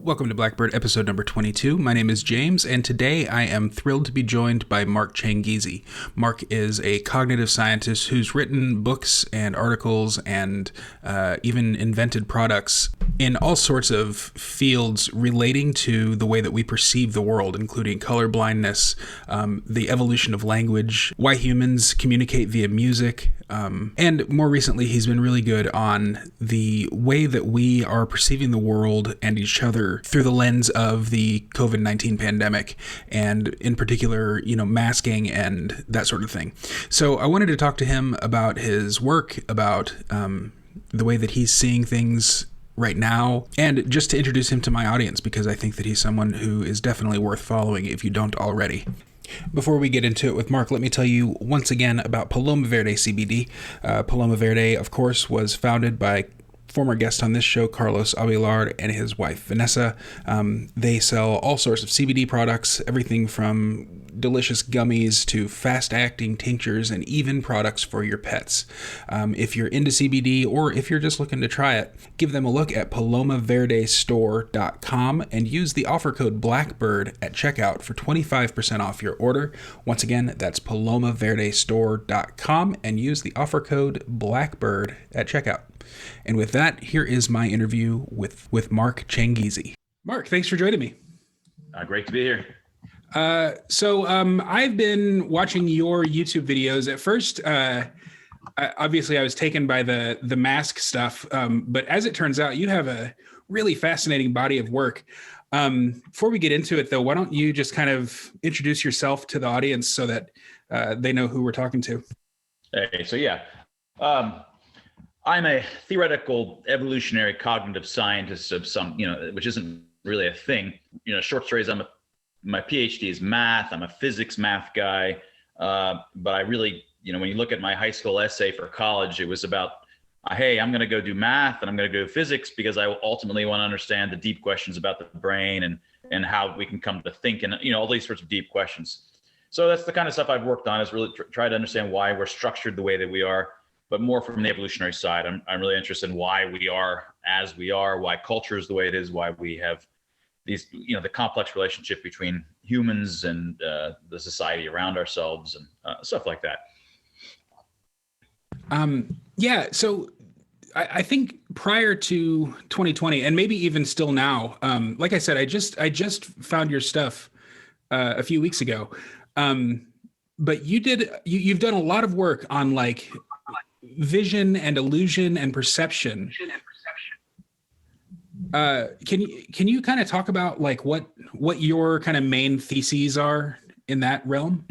Welcome to Blackbird episode number 22. My name is James, and today I am thrilled to be joined by Mark Changizi. Mark is a cognitive scientist who's written books and articles and even invented products in all sorts of fields relating to the way that we perceive the world, including color blindness, the evolution of language, why humans communicate via music, and more recently, he's been really good on the way that we are perceiving the world and each other through the lens of the COVID-19 pandemic, and in particular, masking and that sort of thing. So I wanted to talk to him about his work, about the way that he's seeing things right now, and just to introduce him to my audience, because I think that he's someone who is definitely worth following if you don't already. Before we get into it with Mark, let me tell you once again about Paloma Verde CBD. Paloma Verde, of course, was founded by former guest on this show, Carlos Aguilar, and his wife, Vanessa. They sell all sorts of CBD products, everything from delicious gummies to fast-acting tinctures and even products for your pets. If you're into CBD or if you're just looking to try it, give them a look at palomaverdestore.com and use the offer code BLACKBIRD at checkout for 25% off your order. Once again, that's palomaverdestore.com and use the offer code BLACKBIRD at checkout. And with that, here is my interview with Mark Changizi. Mark, thanks for joining me. Great to be here. So I've been watching your YouTube videos. At first, obviously, I was taken by the mask stuff, but as it turns out, you have a really fascinating body of work. Before we get into it, though, why don't you just kind of introduce yourself to the audience so that they know who we're talking to? Hey, so yeah. I'm a theoretical evolutionary cognitive scientist of some, which isn't really a thing. Short stories, my PhD is math. I'm a physics math guy. But I really, when you look at my high school essay for college, it was about, hey, I'm going to go do math and I'm going to go do physics because I ultimately want to understand the deep questions about the brain and how we can come to think and, all these sorts of deep questions. So that's the kind of stuff I've worked on, is really try to understand why we're structured the way that we are. But more from the evolutionary side. I'm really interested in why we are as we are, why culture is the way it is, why we have these, the complex relationship between humans and the society around ourselves and stuff like that. Yeah. So I think prior to 2020, and maybe even still now, like I said, I just found your stuff a few weeks ago. But you've done a lot of work on like vision and illusion and perception. Can you kind of talk about like what your kind of main theses are in that realm?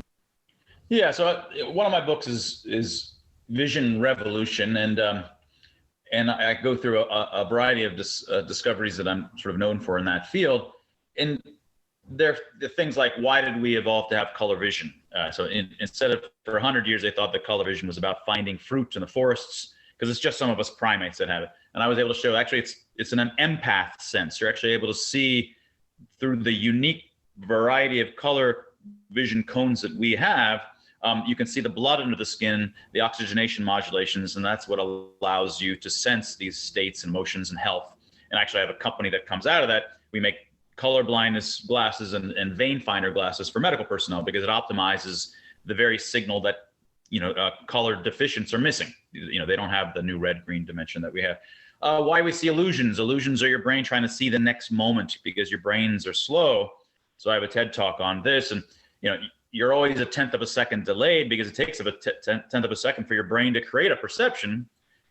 Yeah. So one of my books is Vision Revolution, and I go through a variety of discoveries that I'm sort of known for in that field. And they're the things like, why did we evolve to have color vision? So instead of, for 100 years, they thought that color vision was about finding fruit in the forests, because it's just some of us primates that have it. And I was able to show, actually, it's an empath sense. You're actually able to see through the unique variety of color vision cones that we have. You can see the blood under the skin, the oxygenation modulations, and that's what allows you to sense these states and motions and health. And actually, I have a company that comes out of that. We make color blindness glasses and vein finder glasses for medical personnel, because it optimizes the very signal that color deficients are missing. They don't have the new red-green dimension that we have. Why we see illusions. Illusions are your brain trying to see the next moment because your brains are slow. So I have a TED talk on this, and you're always a tenth of a second delayed because it takes a tenth of a second for your brain to create a perception.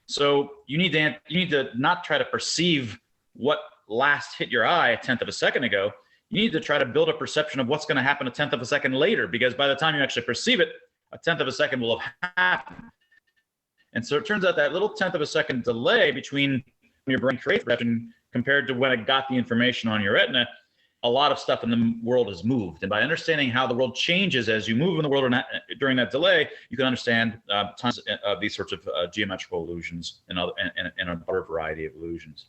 So you need to not try to perceive what last hit your eye a tenth of a second ago. You need to try to build a perception of what's going to happen a tenth of a second later, because by the time you actually perceive it, a tenth of a second will have happened. And so it turns out that little tenth of a second delay between when your brain creates perception compared to when it got the information on your retina a lot of stuff in the world has moved. And by understanding how the world changes as you move in the world during that delay, you can understand tons of these sorts of geometrical illusions and a broader variety of illusions.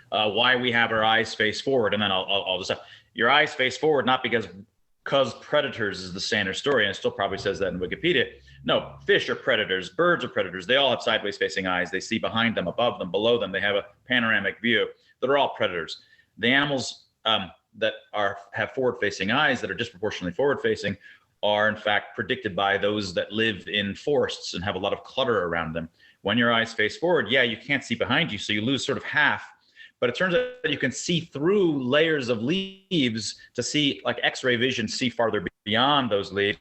Why we have our eyes face forward, and then all this stuff. Your eyes face forward, not because predators is the standard story, and it still probably says that in Wikipedia. No, fish are predators, birds are predators. They all have sideways facing eyes. They see behind them, above them, below them. They have a panoramic view. They're all predators. The animals that have forward-facing eyes, that are disproportionately forward-facing, are in fact predicted by those that live in forests and have a lot of clutter around them. When your eyes face forward, yeah, you can't see behind you, so you lose sort of half. But it turns out that you can see through layers of leaves to see, like X-ray vision, see farther beyond those leaves,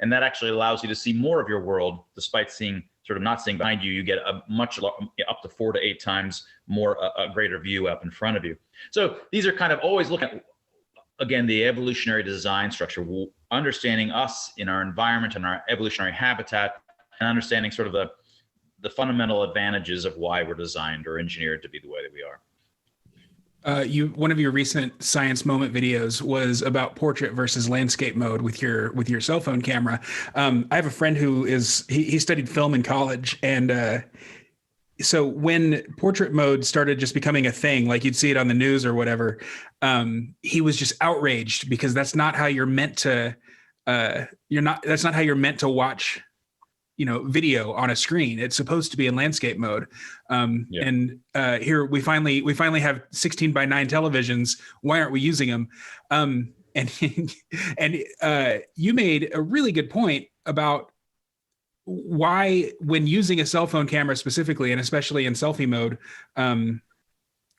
and that actually allows you to see more of your world, despite not seeing behind you. You get a much up to 4 to 8 times more a greater view up in front of you. So these are kind of always looking at, again, the evolutionary design structure, understanding us in our environment and our evolutionary habitat, and understanding sort of the fundamental advantages of why we're designed or engineered to be the way that we are. One of your recent science moment videos was about portrait versus landscape mode with your cell phone camera. I have a friend who he studied film in college, and so when portrait mode started just becoming a thing, like you'd see it on the news or whatever, he was just outraged because that's not how you're meant to. That's not how you're meant to watch, video on a screen. It's supposed to be in landscape mode. And here we finally have 16:9 televisions. Why aren't we using them? And you made a really good point about why, when using a cell phone camera specifically, and especially in selfie mode,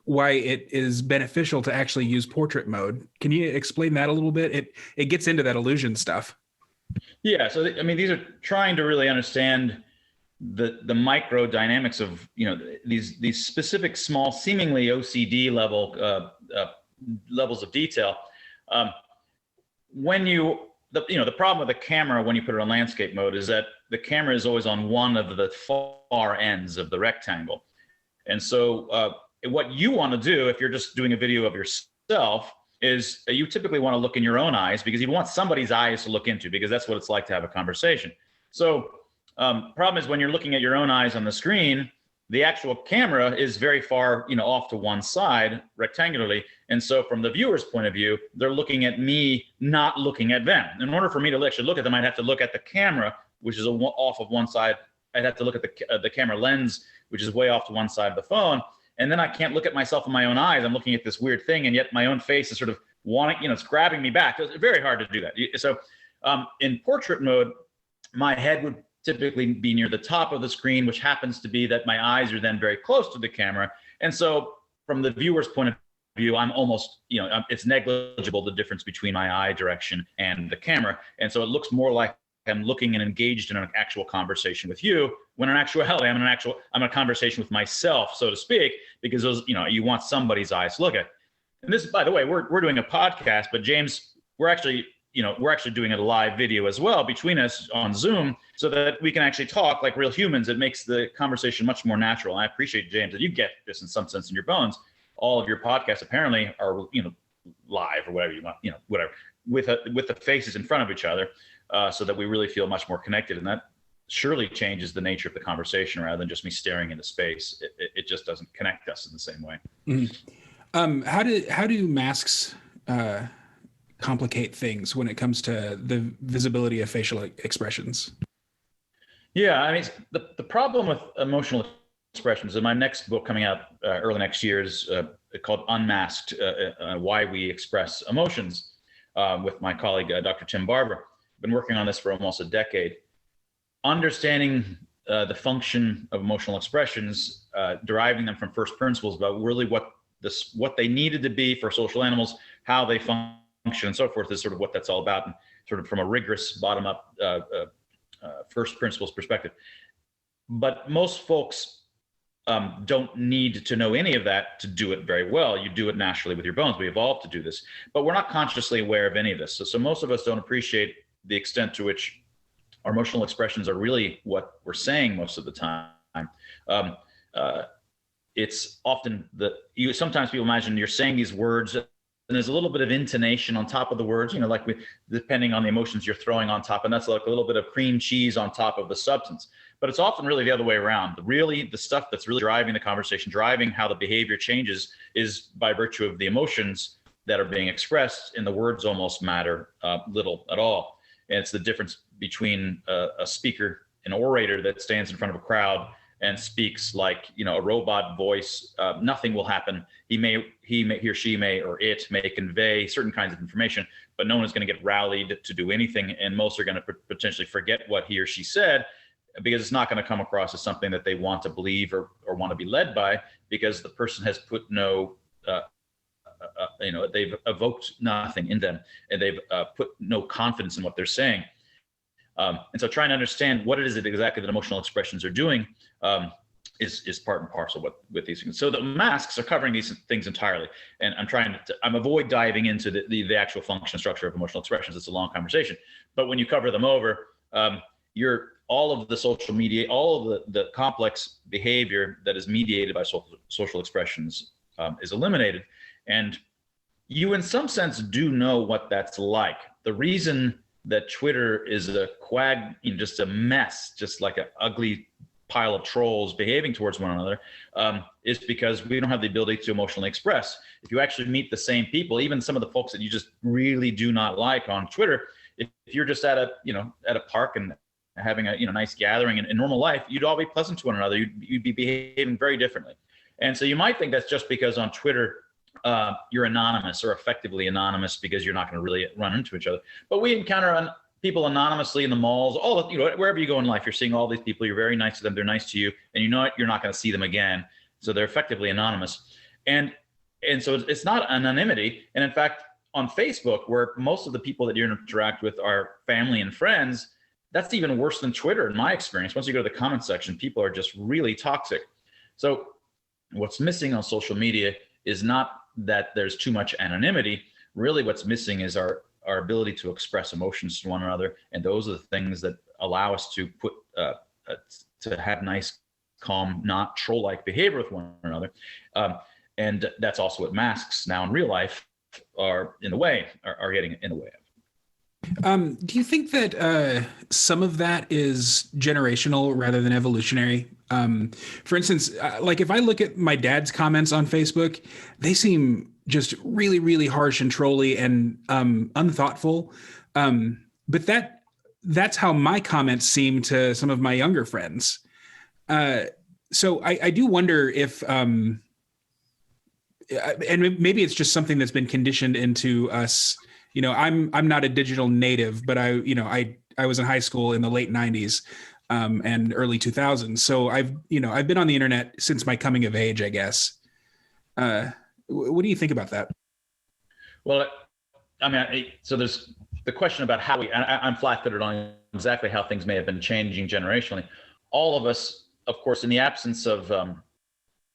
why it is beneficial to actually use portrait mode. Can you explain that a little bit? It gets into that illusion stuff. Yeah, so these are trying to really understand the micro dynamics of these specific small, seemingly OCD level levels of detail. The problem with the camera when you put it on landscape mode is that the camera is always on one of the far ends of the rectangle, and so what you want to do if you're just doing a video of yourself is you typically want to look in your own eyes, because you want somebody's eyes to look into, because that's what it's like to have a conversation. So problem is, when you're looking at your own eyes on the screen, the actual camera is very far, off to one side rectangularly. And so from the viewer's point of view, they're looking at me, not looking at them. In order for me to actually look at them, I'd have to look at the camera, which is off of one side. I'd have to look at the camera lens, which is way off to one side of the phone. And then I can't look at myself in my own eyes. I'm looking at this weird thing, and yet my own face is sort of wanting, it's grabbing me back. It's very hard to do that. So in portrait mode, my head would typically be near the top of the screen, which happens to be that my eyes are then very close to the camera. And so from the viewer's point of view, I'm almost, it's negligible, the difference between my eye direction and the camera. And so it looks more like I'm looking and engaged in an actual conversation with you, when in actuality I'm in a conversation with myself, so to speak, because those, you want somebody's eyes to look at. And this, by the way, we're doing a podcast, but James, we're actually doing a live video as well between us on Zoom, so that we can actually talk like real humans. It makes the conversation much more natural. And I appreciate, James, that you get this in some sense in your bones. All of your podcasts apparently are, live or whatever you want, whatever, with the faces in front of each other. So that we really feel much more connected, and that surely changes the nature of the conversation rather than just me staring into space. It just doesn't connect us in the same way. Mm-hmm. How do masks complicate things when it comes to the visibility of facial expressions? Yeah, the problem with emotional expressions, in my next book coming out early next year, is called Unmasked: Why We Express Emotions, with my colleague Dr. Tim Barber. Been working on this for almost a decade. Understanding the function of emotional expressions, deriving them from first principles about really what they needed to be for social animals, how they function, and so forth, is sort of what that's all about, and sort of from a rigorous bottom-up first principles perspective. But most folks don't need to know any of that to do it very well. You do it naturally with your bones. We evolved to do this, but we're not consciously aware of any of this. So most of us don't appreciate the extent to which our emotional expressions are really what we're saying most of the time. It's often sometimes people imagine you're saying these words there's a little bit of intonation on top of the words, like depending on the emotions you're throwing on top. And that's like a little bit of cream cheese on top of the substance. But it's often really the other way around. Really, the stuff that's really driving the conversation, driving how the behavior changes, is by virtue of the emotions that are being expressed, and the words almost matter little at all. And it's the difference between a speaker, an orator that stands in front of a crowd and speaks like, a robot voice. Nothing will happen. He or she may, or it may convey certain kinds of information, but no one is going to get rallied to do anything. And most are going to potentially forget what he or she said, because it's not going to come across as something that they want to believe or want to be led by, because the person has put no, they've evoked nothing in them, and they've put no confidence in what they're saying. And so trying to understand what it is exactly that emotional expressions are doing is part and parcel with these things. So the masks are covering these things entirely. And I'm avoid diving into the actual function structure of emotional expressions. It's a long conversation. But when you cover them over, all of the social media, all of the complex behavior that is mediated by social expressions is eliminated. And you, in some sense, do know what that's like. The reason that Twitter is a just a mess, just like an ugly pile of trolls behaving towards one another, is because we don't have the ability to emotionally express. If you actually meet the same people, even some of the folks that you just really do not like on Twitter, if you're just at a park and having a nice gathering in normal life, you'd all be pleasant to one another. You'd be behaving very differently. And so you might think that's just because on Twitter you're anonymous, or effectively anonymous, because you're not going to really run into each other. But we encounter people anonymously in the malls, wherever you go in life, you're seeing all these people. You're very nice to them. They're nice to you, and you're not going to see them again. So they're effectively anonymous. And so it's not anonymity. And in fact, on Facebook, where most of the people that you interact with are family and friends, that's even worse than Twitter, in my experience. Once you go to the comment section, people are just really toxic. So what's missing on social media is not that there's too much anonymity. Really, what's missing is our ability to express emotions to one another. And those are the things that allow us to to have nice, calm, not troll-like behavior with one another. And that's also what masks now in real life are getting in the way of. Do you think that some of that is generational rather than evolutionary? For instance, like if I look at my dad's comments on Facebook, they seem just really, really harsh and trolly and unthoughtful. But that's how my comments seem to some of my younger friends. So I do wonder if, and maybe it's just something that's been conditioned into us. I'm not a digital native, but I was in high school in the late 90s and early 2000s. So I've been on the internet since my coming of age, I guess. What do you think about that? Well, so there's the question about how I'm flat-footed on exactly how things may have been changing generationally. All of us, of course, in the absence of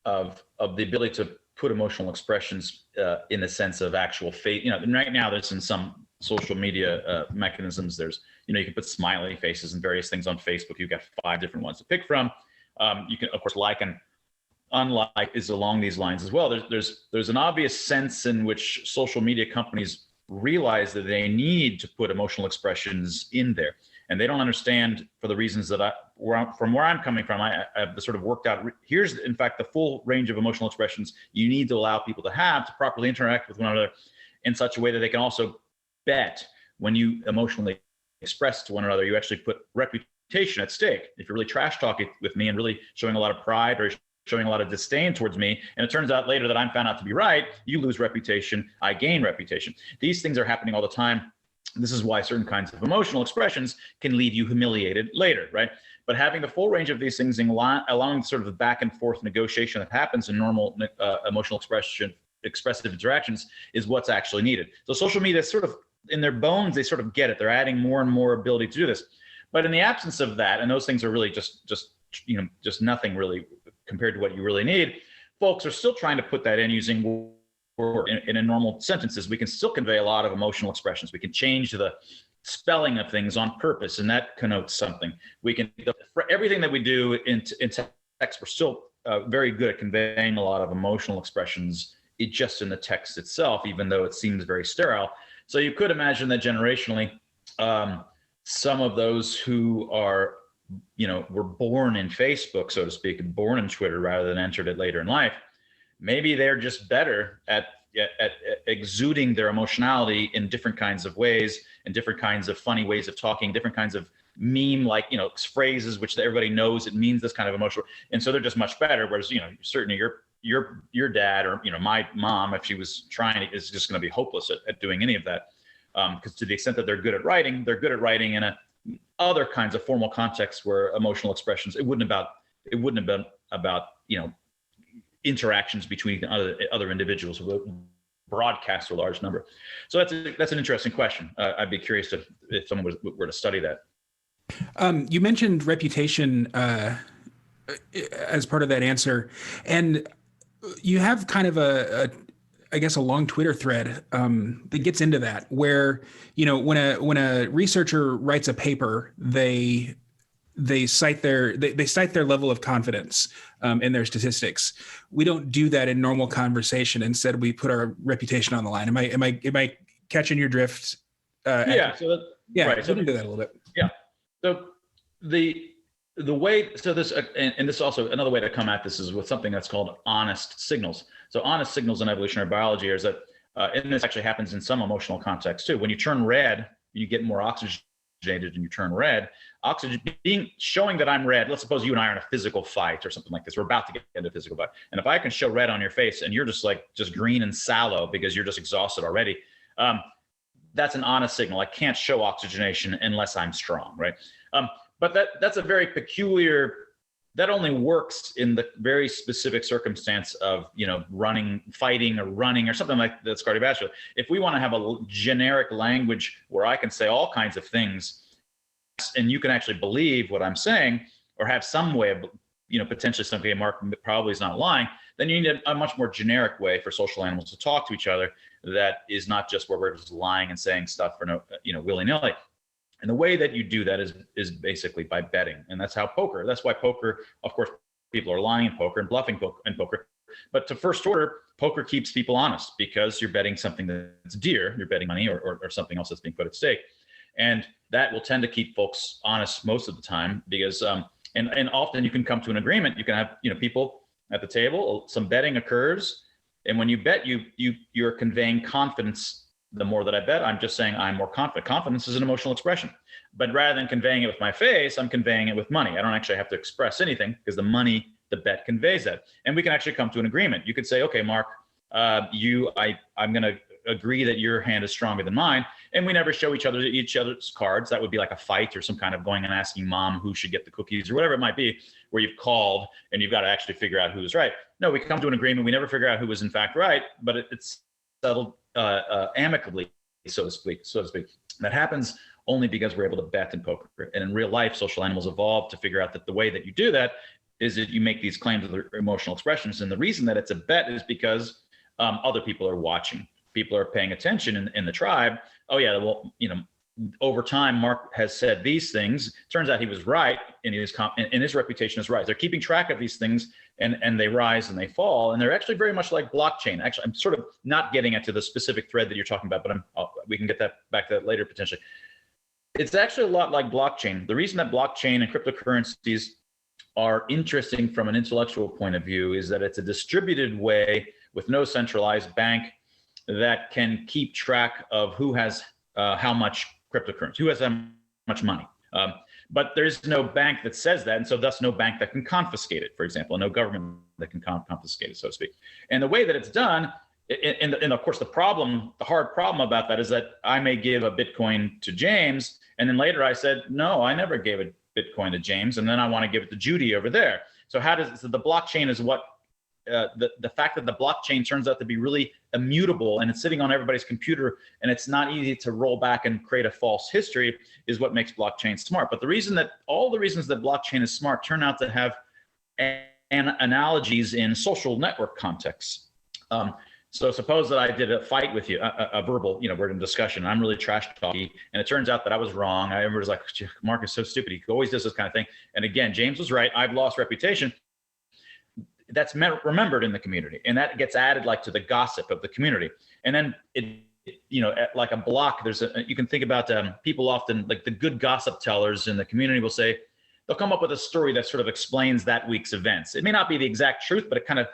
the ability to put emotional expressions in the sense of actual fate. Right now there's in some social media mechanisms, there's, you can put smiley faces and various things on Facebook. You've got 5 different ones to pick from. You can, of course, like and unlike is along these lines as well. There's an obvious sense in which social media companies realize that they need to put emotional expressions in there. And they don't understand, for the reasons that from where I'm coming from, I've sort of worked out, here's in fact the full range of emotional expressions you need to allow people to have to properly interact with one another in such a way that they can also bet. When you emotionally express to one another, you actually put reputation at stake. If you're really trash talking with me and really showing a lot of pride or showing a lot of disdain towards me, and it turns out later that I'm found out to be right, you lose reputation, I gain reputation. These things are happening all the time. This is why certain kinds of emotional expressions can leave you humiliated later, right? But having the full range of these things and allowing sort of the back and forth negotiation that happens in normal emotional expressive interactions is what's actually needed. So social media sort of, in their bones, they sort of get it. They're adding more and more ability to do this. But in the absence of that, and those things are really just nothing really compared to what you really need, folks are still trying to put that in using in normal sentences. We can still convey a lot of emotional expressions. We can change the spelling of things on purpose, and that connotes something. For everything that we do in text, we're still very good at conveying a lot of emotional expressions it just in the text itself, even though it seems very sterile. So you could imagine that generationally, some of those who are, were born in Facebook, so to speak, and born in Twitter rather than entered it later in life, maybe they're just better at exuding their emotionality in different kinds of ways, and different kinds of funny ways of talking, different kinds of meme, like, phrases which everybody knows it means this kind of emotional, and so they're just much better. Whereas, certainly your dad, or my mom, if she was trying, is just going to be hopeless at doing any of that, because to the extent that they're good at writing in other kinds of formal contexts where emotional expressions, it wouldn't have been about interactions between other individuals who broadcast a large number. So that's an interesting question. I'd be curious if someone were to study that. You mentioned reputation as part of that answer, and you have kind of a long Twitter thread that gets into that, where when a researcher writes a paper, they cite their level of confidence in their statistics. We don't do that in normal conversation. Instead, we put our reputation on the line. Am I catching your drift? Yeah. Right. So into that a little bit. Yeah. So the way, so this, and this is also another way to come at this is with something that's called honest signals. So honest signals in evolutionary biology is that, and this actually happens in some emotional contexts too. When you turn red, you get more oxygenated and you turn red. Oxygen showing that I'm red. Let's suppose you and I are in a physical fight or something like this. We're about to get into a physical fight. And if I can show red on your face and you're just green and sallow because you're just exhausted already, that's an honest signal. I can't show oxygenation unless I'm strong, right? But that's a very peculiar, that only works in the very specific circumstance of, fighting or running or something like that's cardiovascular. If we want to have a generic language where I can say all kinds of things and you can actually believe what I'm saying, or have some way of, potentially something Mark probably is not lying, then you need a much more generic way for social animals to talk to each other that is not just where we're just lying and saying stuff for no, willy-nilly. And the way that you do that is basically by betting. And that's why poker, of course, people are lying in poker and bluffing in poker. But to first order, poker keeps people honest because you're betting something that's dear, you're betting money or something else that's being put at stake. And that will tend to keep folks honest most of the time because, and often you can come to an agreement. You can have, people at the table, some betting occurs. And when you bet, you're conveying confidence. The more that I bet, I'm just saying I'm more confident. Confidence is an emotional expression. But rather than conveying it with my face, I'm conveying it with money. I don't actually have to express anything because the bet conveys that. And we can actually come to an agreement. You could say, okay, Mark, I'm going to agree that your hand is stronger than mine. And we never show each other's cards. That would be like a fight or some kind of going and asking mom who should get the cookies or whatever it might be, where you've called and you've got to actually figure out who's right. No, we come to an agreement. We never figure out who was in fact right, but it's settled amicably, so to speak. That happens only because we're able to bet in poker. And in real life, social animals evolved to figure out that the way that you do that is that you make these claims of their emotional expressions. And the reason that it's a bet is because other people are watching. People are paying attention in the tribe. Oh yeah, well, over time, Mark has said these things. Turns out he was right, and his reputation is right. They're keeping track of these things, and they rise and they fall, and they're actually very much like blockchain. Actually, I'm sort of not getting into the specific thread that you're talking about, but we can get back to that later potentially. It's actually a lot like blockchain. The reason that blockchain and cryptocurrencies are interesting from an intellectual point of view is that it's a distributed way with no centralized bank that can keep track of who has how much cryptocurrency, who has how much money. But there's no bank that says that, and so thus no bank that can confiscate it, for example, and no government that can confiscate it, so to speak. And the way that it's done, and of course the hard problem about that is that I may give a Bitcoin to James, and then later I said, no, I never gave a Bitcoin to James, and then I want to give it to Judy over there. So so the blockchain is what, the fact that the blockchain turns out to be really immutable and it's sitting on everybody's computer and it's not easy to roll back and create a false history is what makes blockchain smart. But all the reasons that blockchain is smart turn out to have analogies in social network contexts. So suppose that I did a fight with you, a verbal, we're in discussion. I'm really trash talking, and it turns out that I was wrong. Everybody's like, Mark is so stupid. He always does this kind of thing. And again, James was right. I've lost reputation. that's remembered in the community, and that gets added like to the gossip of the community. And then like a block, you can think about people often, like the good gossip tellers in the community will say, they'll come up with a story that sort of explains that week's events. It may not be the exact truth, but it kind of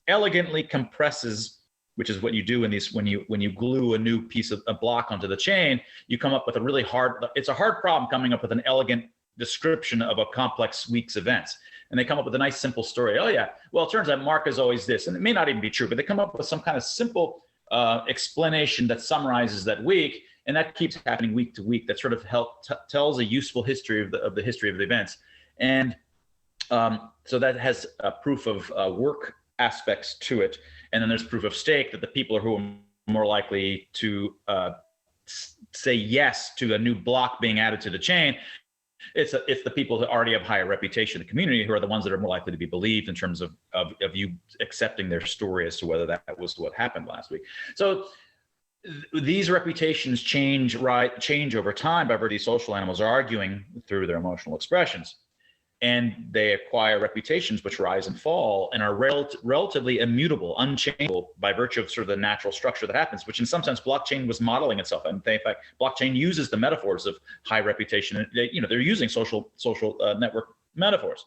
elegantly compresses, which is what you do in these, when you glue a new piece of a block onto the chain, you come up with a really it's a hard problem coming up with an elegant description of a complex week's events. And they come up with a nice simple story. Oh yeah, well, it turns out Mark is always this, and it may not even be true, but they come up with some kind of simple explanation that summarizes that week, and that keeps happening week to week. That sort of tells a useful history of the history of the events, and so that has a proof of work aspects to it, and then there's proof of stake that the people who are more likely to say yes to a new block being added to the chain. It's the people that already have higher reputation in the community who are the ones that are more likely to be believed in terms of you accepting their story as to whether that was what happened last week. So these reputations change over time by virtue of social animals are arguing through their emotional expressions. And they acquire reputations which rise and fall and are relatively immutable, unchangeable by virtue of sort of the natural structure that happens, which in some sense blockchain was modeling itself. And in fact, blockchain uses the metaphors of high reputation. They're using social network metaphors.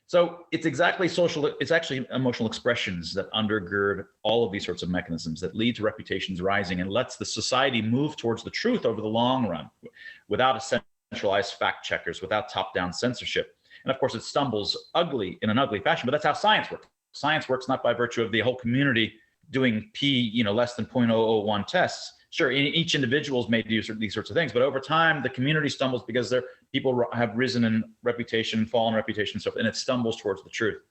So it's actually emotional expressions that undergird all of these sorts of mechanisms that lead to reputations rising and lets the society move towards the truth over the long run without a centralized fact checkers, without top-down censorship. And of course, it stumbles in an ugly fashion, but that's how science works. Science works not by virtue of the whole community doing less than 0.001 tests. Sure, each individual's made to do these sorts of things, but over time, the community stumbles because people have risen in reputation, fallen in reputation, so, and it stumbles towards the truth.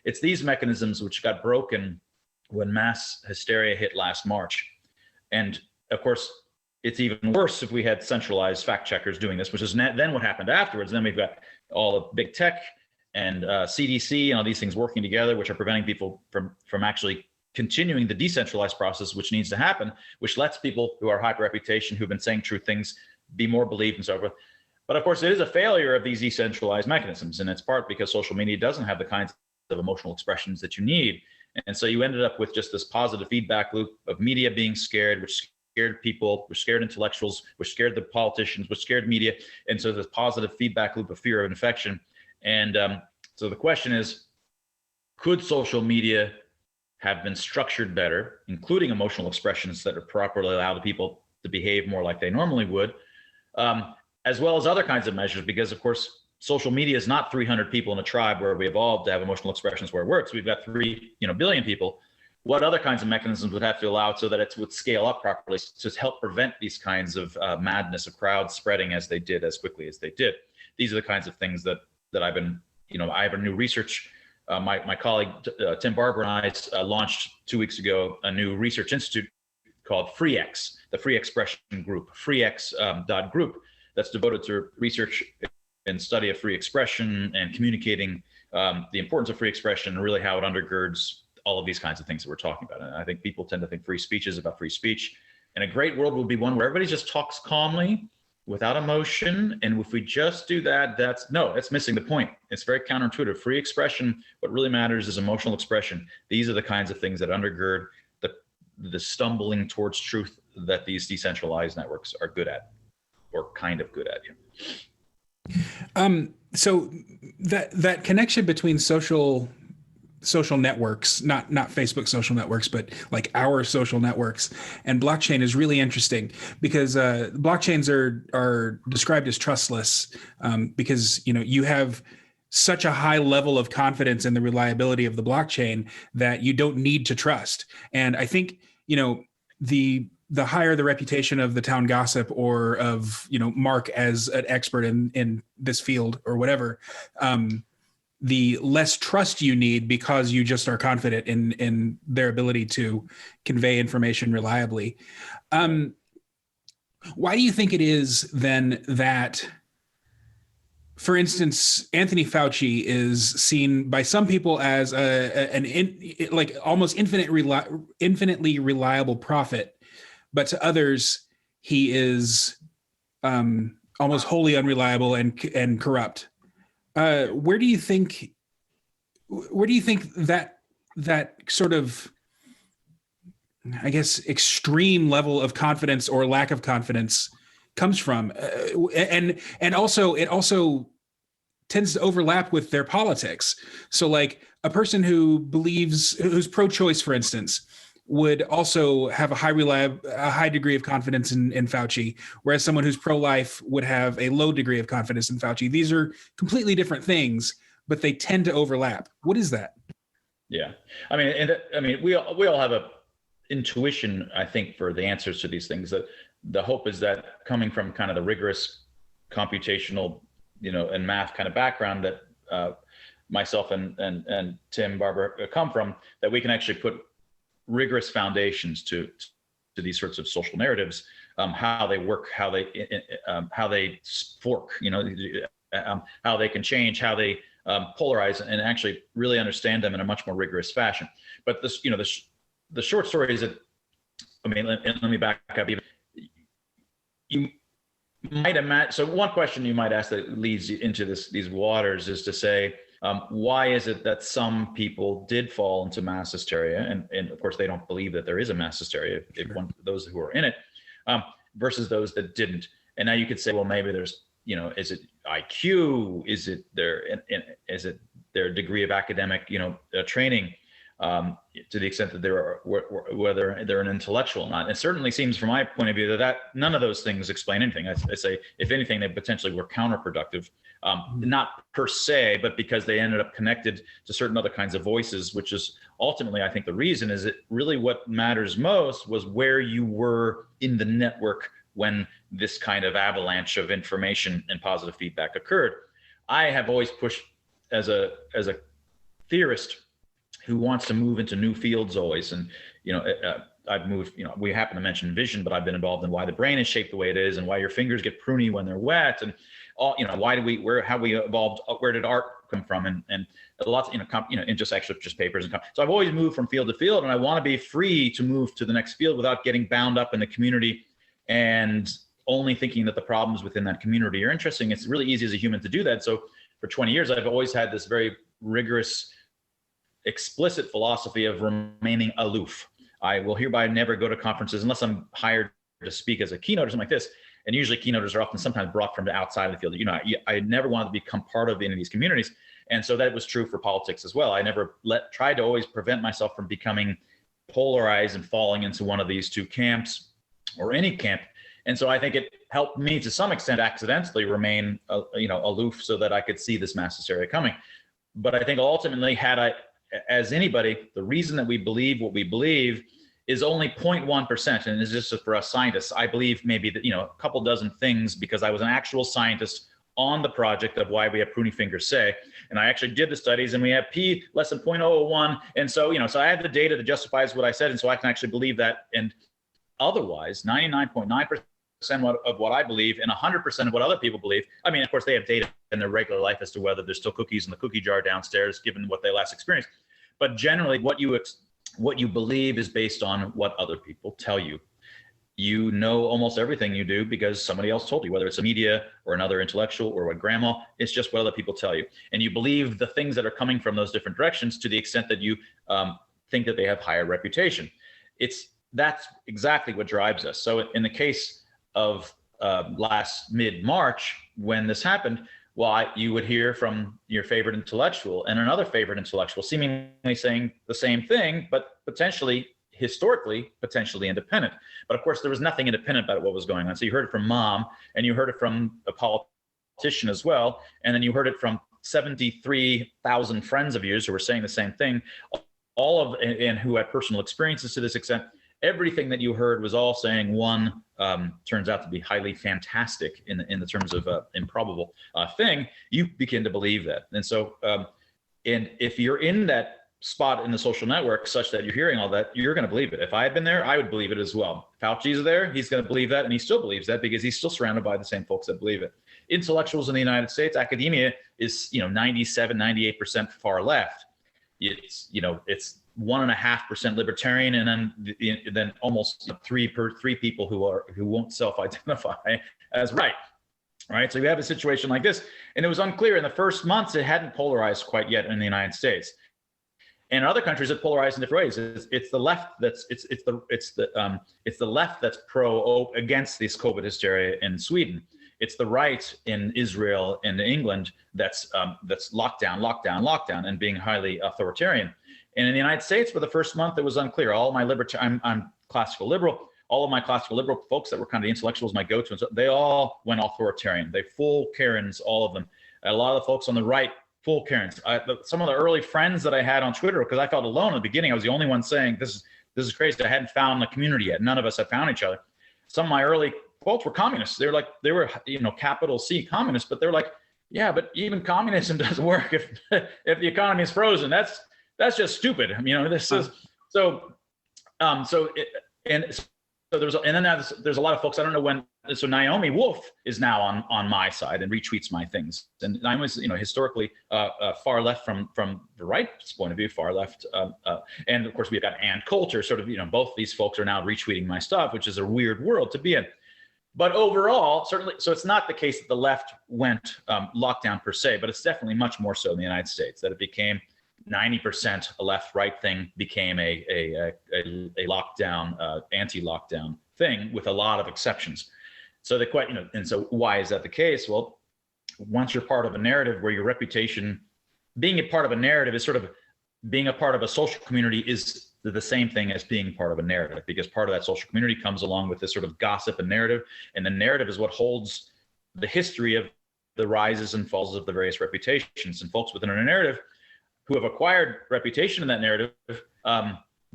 It's these mechanisms which got broken when mass hysteria hit last March. And of course, it's even worse if we had centralized fact checkers doing this, which is then what happened afterwards. Then we've got all of big tech and CDC and all these things working together, which are preventing people from actually continuing the decentralized process, which needs to happen, which lets people who are high reputation, who've been saying true things, be more believed and so forth. But of course, it is a failure of these decentralized mechanisms, and it's part because social media doesn't have the kinds of emotional expressions that you need. And so you ended up with just this positive feedback loop of media being scared, which scared people, which scared intellectuals, which scared the politicians, which scared media. And so this positive feedback loop of fear of infection. And so the question is, could social media have been structured better, including emotional expressions that are properly allowed people to behave more like they normally would, as well as other kinds of measures? Because of course, social media is not 300 people in a tribe where we evolved to have emotional expressions where it works. We've got 3 billion people. What other kinds of mechanisms would have to allow it so that it would scale up properly to help prevent these kinds of madness of crowds spreading as they did, as quickly as they did? These are the kinds of things that I've been, I have a new research. My colleague, Tim Barber, and I launched 2 weeks ago a new research institute called FreeX, the Free Expression Group, freex.group, that's devoted to research and study of free expression and communicating the importance of free expression and really how it undergirds all of these kinds of things that we're talking about. And I think people tend to think free speech is about free speech. And a great world would be one where everybody just talks calmly, without emotion. And if we just do that, that's missing the point. It's very counterintuitive. Free expression, what really matters is emotional expression. These are the kinds of things that undergird the stumbling towards truth that these decentralized networks are good at, or kind of good at. So that connection between social networks, not Facebook social networks, but like our social networks and blockchain is really interesting because blockchains are described as trustless because you have such a high level of confidence in the reliability of the blockchain that you don't need to trust. And I think the higher the reputation of the town gossip or of Mark as an expert in this field or whatever, the less trust you need because you just are confident in their ability to convey information reliably. Why do you think it is then that, for instance, Anthony Fauci is seen by some people as almost infinitely reliable prophet, but to others he is almost wholly unreliable and corrupt? Where do you think where do you think that sort of, I guess, extreme level of confidence or lack of confidence comes from? And also, it also tends to overlap with their politics. So like a person who's pro-choice, for instance, would also have a high degree of confidence in Fauci, whereas someone who's pro-life would have a low degree of confidence in Fauci. These are completely different things, but they tend to overlap. What is that? Yeah, we all have a intuition, I think, for the answers to these things. That the hope is that coming from kind of the rigorous computational, and math kind of background that myself and Tim Barber come from, that we can actually put rigorous foundations to these sorts of social narratives, how they work, how they fork, how they can change, how they polarize, and actually really understand them in a much more rigorous fashion. But this, the short story is that, let me back up even. You might imagine. So one question you might ask that leads you into these waters is to say, why is it that some people did fall into mass hysteria, and of course they don't believe that there is a mass hysteria, those who are in it, versus those that didn't. And now you could say, well, maybe there's, is it IQ? Is it their degree of academic, training, to the extent that whether they're an intellectual or not. It certainly seems, from my point of view, that none of those things explain anything. I say, if anything, they potentially were counterproductive, not per se, but because they ended up connected to certain other kinds of voices, which is ultimately, I think, the reason is that really what matters most was where you were in the network when this kind of avalanche of information and positive feedback occurred. I have always pushed as a theorist who wants to move into new fields always. And, I've moved, we happen to mention vision, but I've been involved in why the brain is shaped the way it is and why your fingers get pruny when they're wet. And all, how we evolved, where did art come from? And lots, in just papers. So I've always moved from field to field, and I want to be free to move to the next field without getting bound up in the community and only thinking that the problems within that community are interesting. It's really easy as a human to do that. So for 20 years, I've always had this very rigorous, explicit philosophy of remaining aloof. I will hereby never go to conferences unless I'm hired to speak as a keynote or something like this. And usually keynoters are sometimes brought from the outside of the field. I never wanted to become part of any of these communities. And so that was true for politics as well. I never tried to always prevent myself from becoming polarized and falling into one of these two camps or any camp. And so I think it helped me to some extent accidentally remain, aloof, so that I could see this mass hysteria coming. But I think ultimately, as anybody, the reason that we believe what we believe is only 0.1%. And it's just for us scientists. I believe maybe that, a couple dozen things because I was an actual scientist on the project of why we have pruny fingers, say, and I actually did the studies, and we have P less than 0.001. And so, so I have the data that justifies what I said. And so I can actually believe that. And otherwise, 99.9% of what I believe and 100% of what other people believe. Of course, they have data in their regular life as to whether there's still cookies in the cookie jar downstairs, given what they last experienced. But generally, what you believe is based on what other people tell you. You know almost everything you do because somebody else told you, whether it's a media or another intellectual or what grandma. It's just what other people tell you. And you believe the things that are coming from those different directions to the extent that you think that they have higher reputation. That's exactly what drives us. So in the case of last mid-March, when this happened, you would hear from your favorite intellectual and another favorite intellectual seemingly saying the same thing, but historically, potentially independent. But of course, there was nothing independent about what was going on. So you heard it from mom, and you heard it from a politician as well. And then you heard it from 73,000 friends of yours who were saying the same thing, and who had personal experiences to this extent. Everything that you heard was all saying one turns out to be highly fantastic in the terms of improbable thing. You begin to believe that. And so, and if you're in that spot in the social network such that you're hearing all that, you're going to believe it. If I had been there, I would believe it as well. Fauci's there, he's going to believe that, and he still believes that because he's still surrounded by the same folks that believe it. Intellectuals in the United States, academia is 97, 98% far left. It's 1.5% libertarian, and then almost three people who won't self-identify as right. right? So you have a situation like this, and it was unclear in the first months. It hadn't polarized quite yet in the United States. And in other countries, it polarized in different ways. It's the left that's it's the left that's pro against this COVID hysteria in Sweden. It's the right in Israel and England that's lockdown, and being highly authoritarian. And in the United States, for the first month, it was unclear. All my I'm classical liberal. All of my classical liberal folks that were kind of the intellectuals, my go-to, and so they all went authoritarian. They full Karens, all of them. A lot of the folks on the right, full Karens. Some of the early friends that I had on Twitter, because I felt alone in the beginning. I was the only one saying this is crazy. I hadn't found the community yet. None of us had found each other. Some of my early folks were communists. They were capital C communists, but they're like, yeah, but even communism doesn't work if the economy is frozen. That's just stupid. This is so. So there's a lot of folks. I don't know when. So Naomi Wolf is now on my side and retweets my things. And I was, historically far left from the right's point of view, far left. And of course we've got Ann Coulter. Sort of, both these folks are now retweeting my stuff, which is a weird world to be in. But overall, certainly, so it's not the case that the left went lockdown per se, but it's definitely much more so in the United States that it became 90% a left-right thing became a lockdown, anti-lockdown thing with a lot of exceptions. So and so why is that the case? Well, once you're part of a narrative where your reputation, being a part of a narrative is sort of being a part of a social community is the same thing as being part of a narrative, because part of that social community comes along with this sort of gossip and narrative. And the narrative is what holds the history of the rises and falls of the various reputations. And folks within a narrative who have acquired reputation in that narrative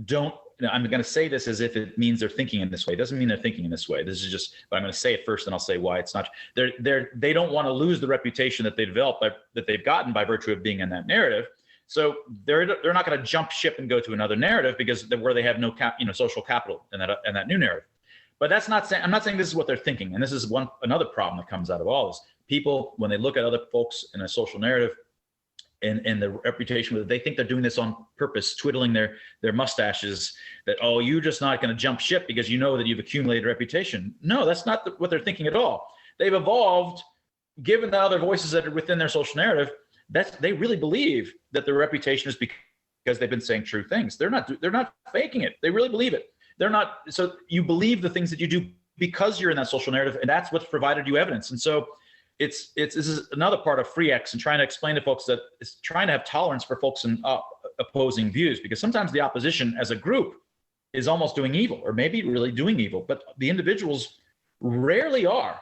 don't, I'm going to say this as if it means they're thinking in this way. It doesn't mean they're thinking in this way. This is just, but I'm going to say it first and I'll say why it's not. They don't want to lose the reputation that they developed, that they've gotten by virtue of being in that narrative. So they're not going to jump ship and go to another narrative because where they have no social capital in that new narrative. But that's not saying, I'm not saying this is what they're thinking. And this is another problem that comes out of all this. People, when they look at other folks in a social narrative, and the reputation, they think they're doing this on purpose, twiddling their mustaches, that, oh, you're just not going to jump ship because you know that you've accumulated reputation. No, that's not what they're thinking at all. They've evolved, given the other voices that are within their social narrative, they really believe that their reputation is because they've been saying true things. They're not faking it. They really believe it. They're not. So you believe the things that you do because you're in that social narrative, and that's what's provided you evidence. And so this is another part of Free X and trying to explain to folks that it's trying to have tolerance for folks in opposing views, because sometimes the opposition as a group is almost doing evil, or maybe really doing evil, but the individuals rarely are.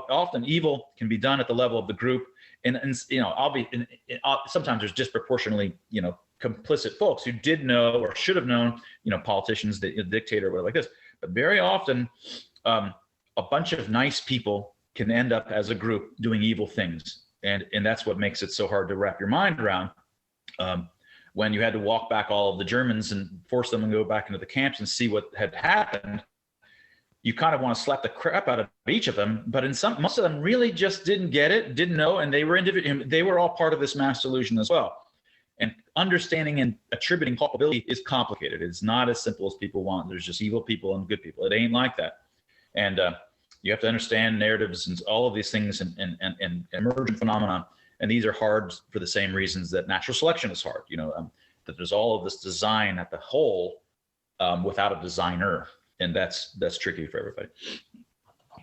Often evil can be done at the level of the group, and sometimes there's disproportionately complicit folks who did know or should have known, politicians, the dictator, or whatever like this. But very often, a bunch of nice people can end up as a group doing evil things. And that's what makes it so hard to wrap your mind around. When you had to walk back all of the Germans and force them to go back into the camps and see what had happened, you kind of want to slap the crap out of each of them. But most of them really just didn't get it, didn't know, and they were all part of this mass delusion as well. And understanding and attributing culpability is complicated. It's not as simple as people want. There's just evil people and good people. It ain't like that. And you have to understand narratives and all of these things and emergent phenomena. And these are hard for the same reasons that natural selection is hard. That there's all of this design at the whole without a designer, and that's tricky for everybody.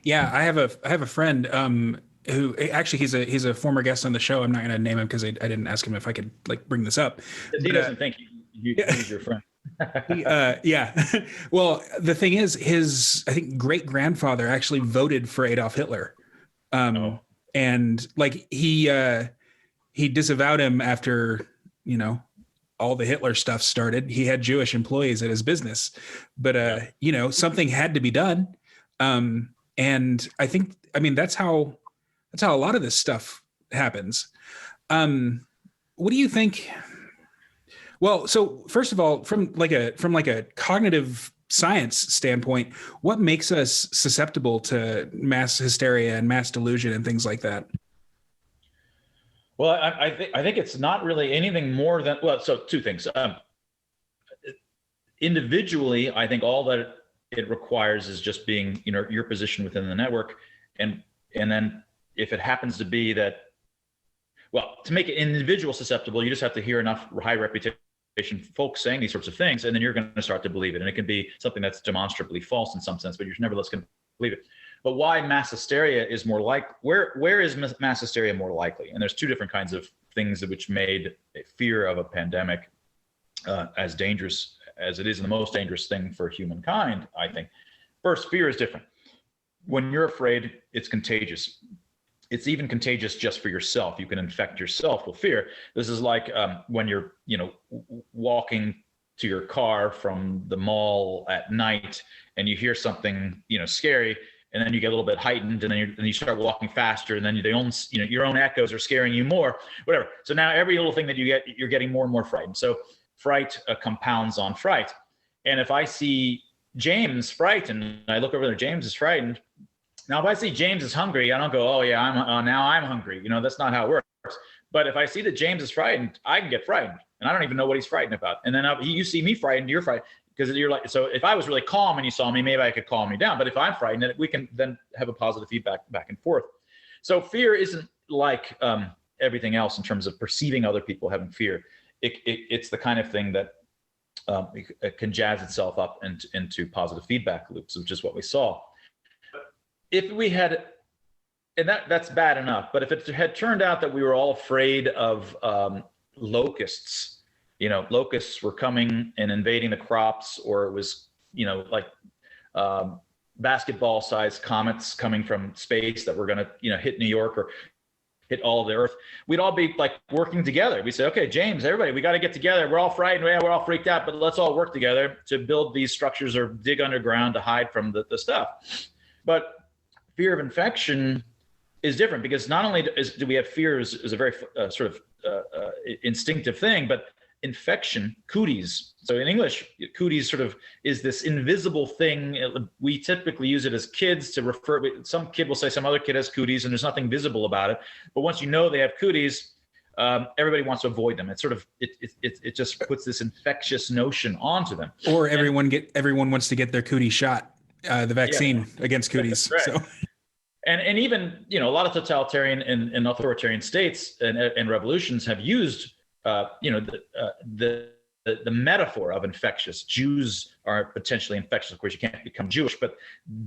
Yeah, I have a friend who actually he's a former guest on the show. I'm not going to name him because I didn't ask him if I could bring this up. He doesn't think he's your friend. Yeah. Well, the thing is, his, I think, great grandfather actually voted for Adolf Hitler. And he disavowed him after, all the Hitler stuff started. He had Jewish employees at his business, but something had to be done. And that's how a lot of this stuff happens. What do you think? Well, so first of all, from a cognitive science standpoint, what makes us susceptible to mass hysteria and mass delusion and things like that? Well, I think it's not really anything more than, so two things. Individually, I think all that it requires is just being, your position within the network, and then if it happens to be that, well, to make an individual susceptible, you just have to hear enough high reputation folks saying these sorts of things, and then you're going to start to believe it. And it can be something that's demonstrably false in some sense, but you're nevertheless going to believe it. But why mass hysteria is more where is mass hysteria more likely? And there's two different kinds of things which made a fear of a pandemic as dangerous as it is, and the most dangerous thing for humankind, I think. First, fear is different. When you're afraid, it's contagious. It's even contagious just for yourself. You can infect yourself with fear. This is like when you're, walking to your car from the mall at night and you hear something, scary, and then you get a little bit heightened, and then you start walking faster, and then your own echoes are scaring you more, whatever. So now every little thing that you get, you're getting more and more frightened. So fright compounds on fright. And if I see James frightened, I look over there, James is frightened. Now, if I see James is hungry, I don't go, oh yeah, now I'm hungry. That's not how it works. But if I see that James is frightened, I can get frightened, and I don't even know what he's frightened about. And then you see me frightened, you're frightened, because you're like, so if I was really calm and you saw me, maybe I could calm you down. But if I'm frightened, we can then have a positive feedback back and forth. So fear isn't like everything else in terms of perceiving other people having fear. It's the kind of thing that it can jazz itself up into positive feedback loops, which is what we saw. If we had, and that's bad enough, but if it had turned out that we were all afraid of locusts, locusts were coming and invading the crops, or it was, like basketball-sized comets coming from space that were going to, hit New York or hit all of the Earth, we'd all be like working together. We say, okay, James, everybody, we got to get together. We're all frightened. We're all freaked out, but let's all work together to build these structures or dig underground to hide from the stuff. But fear of infection is different, because not only do we have fear is a very sort of instinctive thing, but infection, cooties. So in English, cooties sort of is this invisible thing. We typically use it as kids to refer. Some kid will say some other kid has cooties, and there's nothing visible about it. But once you know they have cooties, everybody wants to avoid them. It's sort of it just puts this infectious notion onto them. Or everyone wants to get their cootie shot, the vaccine against cooties. Right. So. And even, a lot of totalitarian and authoritarian states and revolutions have used, the metaphor of infectious. Jews are potentially infectious. Of course, you can't become Jewish, but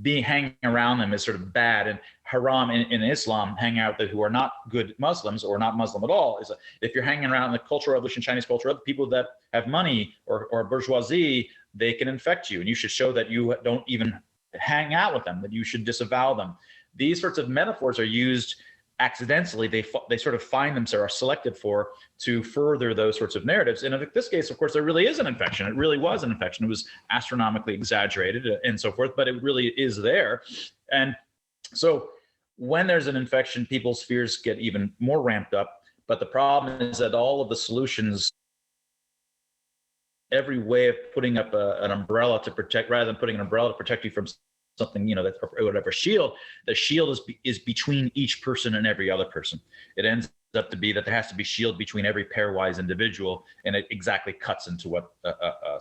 hanging around them is sort of bad. And haram in Islam, hang out with who are not good Muslims or not Muslim at all. If you're hanging around the Cultural Revolution, Chinese culture, people that have money or bourgeoisie, they can infect you. And you should show that you don't even hang out with them, that you should disavow them. These sorts of metaphors are used accidentally. They sort of find themselves, are selected for, to further those sorts of narratives. And in this case, of course, there really is an infection. It really was an infection. It was astronomically exaggerated and so forth, but it really is there. And so when there's an infection, people's fears get even more ramped up. But the problem is that all of the solutions, every way of putting up an umbrella to protect, rather than putting an umbrella to protect you from something, that or whatever shield, the shield is between each person and every other person. It ends up to be that there has to be shield between every pairwise individual, and it exactly cuts into what a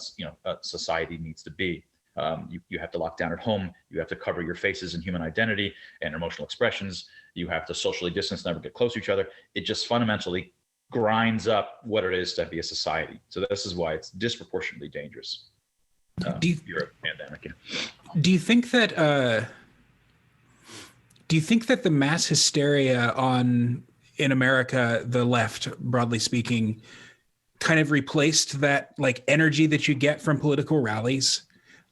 society needs to be. You have to lock down at home. You have to cover your faces and human identity and emotional expressions. You have to socially distance, never get close to each other. It just fundamentally grinds up what it is to be a society. So this is why it's disproportionately dangerous. Pandemic. Do you think that the mass hysteria in America, the left, broadly speaking, kind of replaced that like energy that you get from political rallies?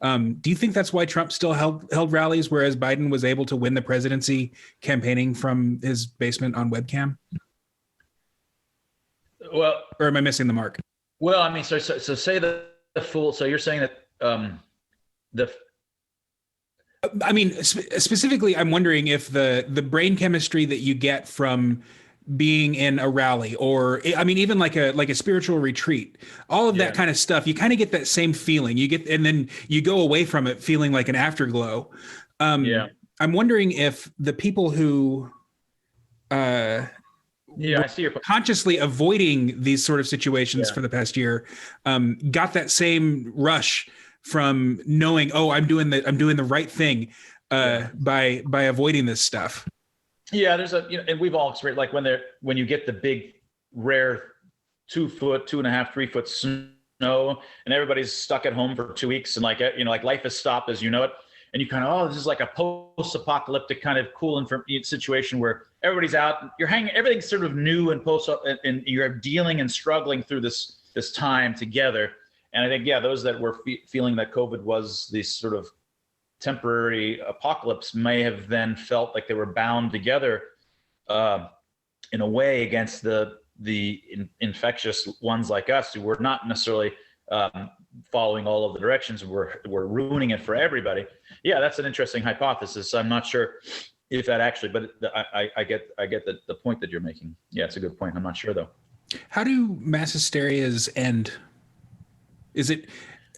Do you think that's why Trump still held rallies, whereas Biden was able to win the presidency campaigning from his basement on webcam? Well, or am I missing the mark? Well, I mean, so say the full. So you're saying that specifically, I'm wondering if the brain chemistry that you get from being in a rally, or even like a spiritual retreat, all of that kind of stuff, you kind of get that same feeling. And then you go away from it feeling like an afterglow. I'm wondering if the people who I see your point. Consciously avoiding these sort of situations for the past year got that same rush from knowing, oh, I'm doing the right thing by avoiding this stuff. Yeah, there's a, and we've all experienced, like when you get the big, rare 2 foot, 2.5, 3 foot snow, and everybody's stuck at home for 2 weeks, and like, like life has stopped as you know it, and you kind of, oh, this is like a post-apocalyptic kind of cool situation where everybody's out, you're hanging, everything's sort of new and and you're dealing and struggling through this time together. And I think, yeah, those that were feeling that COVID was this sort of temporary apocalypse may have then felt like they were bound together in a way against the infectious ones like us, who were not necessarily following all of the directions, were ruining it for everybody. Yeah, that's an interesting hypothesis. I'm not sure if that actually, but I get the point that you're making. Yeah, it's a good point. I'm not sure though. How do mass hysterias end? Is it